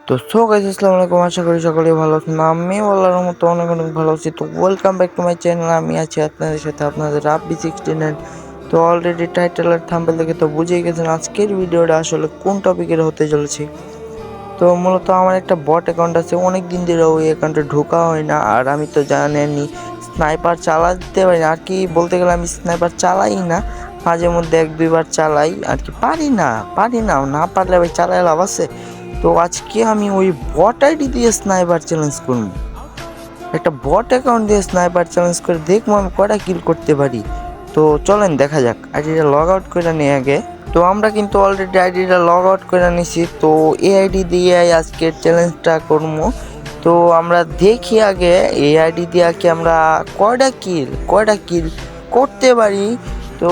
তো so guys আসসালামু আলাইকুম, আশা করি সকলেই ভালো আছেন। আমি আল্লাহর মতো অনেক অনেক ভালো আছি। তো welcome back to my channel. আমি আছি আপনাদের সাথে, আপনাদের রাব্বি69। তো অলরেডি টাইটেল আর থাম্বনেল দেখে তো বুঝেই গেছেন আজকের ভিডিওটা আসলে কোন টপিকের হতে চলেছে। তো মূলত আমার একটা বট অ্যাকাউন্ট আছে, অনেক দিন ধরে ওই অ্যাকাউন্টে ঢোকা হয় না। আর আমি তো জানেনই স্নাইপার চালাতে পারি না, আর কি বলতে গেলে আমি স্নাইপার চালাই না, মাঝে মধ্যে এক দুইবার চালাই আর কি। পারি না পারলে ভাই চালাই লাভ আছে। তো আজকে আমি ওই বট আইডি দিয়ে স্নাইপার চ্যালেঞ্জ করব, একটা বট অ্যাকাউন্ট দিয়ে স্নাইপার চ্যালেঞ্জ করে দেখবো আমি কয়টা কিল করতে পারি। তো চলেন দেখা যাক, আইডিটা লগ আউট করে নিই আগে। তো আমরা কিন্তু অলরেডি আইডিটা লগ আউট করে নিছি। তো এই আইডি দিয়ে আজকের চ্যালেঞ্জটা করবো। তো আমরা দেখি আগে এই আইডি দিয়ে কি আমরা কয়টা কিল করতে পারি। তো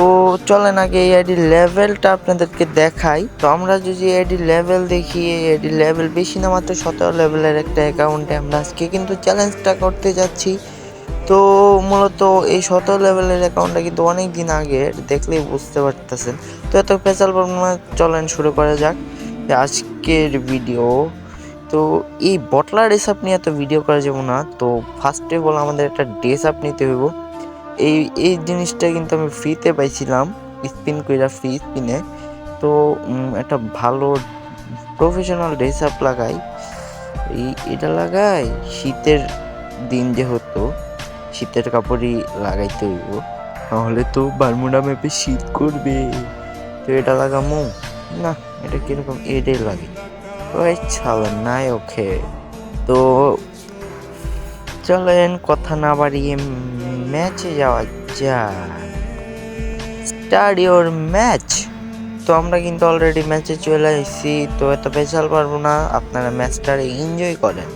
চলেন আগে এই আইডির লেভেলটা আপনাদেরকে দেখাই। তো আমরা যদি আইডির লেভেল দেখি, আইডির লেভেল বেশি না, মাত্র 17 লেভেলের একটা অ্যাকাউন্টে আমরা আজকে কিন্তু চ্যালেঞ্জটা করতে যাচ্ছি। তো মূলত এই 17 লেভেলের অ্যাকাউন্টটা কিন্তু অনেক দিন আগে, দেখলেই বুঝতে পারতেছেন। তো এত পেঁচাল বর্ণনা, চলেন শুরু করা যাক আজকের ভিডিও। তো এই বটলার ড্রেস আপ নিয়ে এত ভিডিও করা যাবো না। তো ফার্স্টে বল আমাদের একটা ড্রেস আপ নিতে হইব। এই জিনিসটা কিন্তু আমি ফ্রিতে পাইছিলাম, স্পিন কইরা ফ্রি স্পিনে। তো একটা ভালো প্রফেশনাল ড্রেস আপ লাগাই, এটা লাগাই। শীতের দিন যেহেতু শীতের কাপড়ই লাগাইতে হইব, নাহলে তো বারমুডা ম্যাপে শীত করবে। তো এটা লাগামো না, এটা কিরকম, এটাই লাগে। ওই ছাড়া নাই, ওকে। তো চলেন কথা না বাড়িয়ে ম্যাচে যাওয়া যাক। Start your match. তো আমরা কিন্তু অলরেডি ম্যাচে চলে আসছি। তো এত পেছাল পারবো না, আপনারা ম্যাচটারে এনজয় করেন।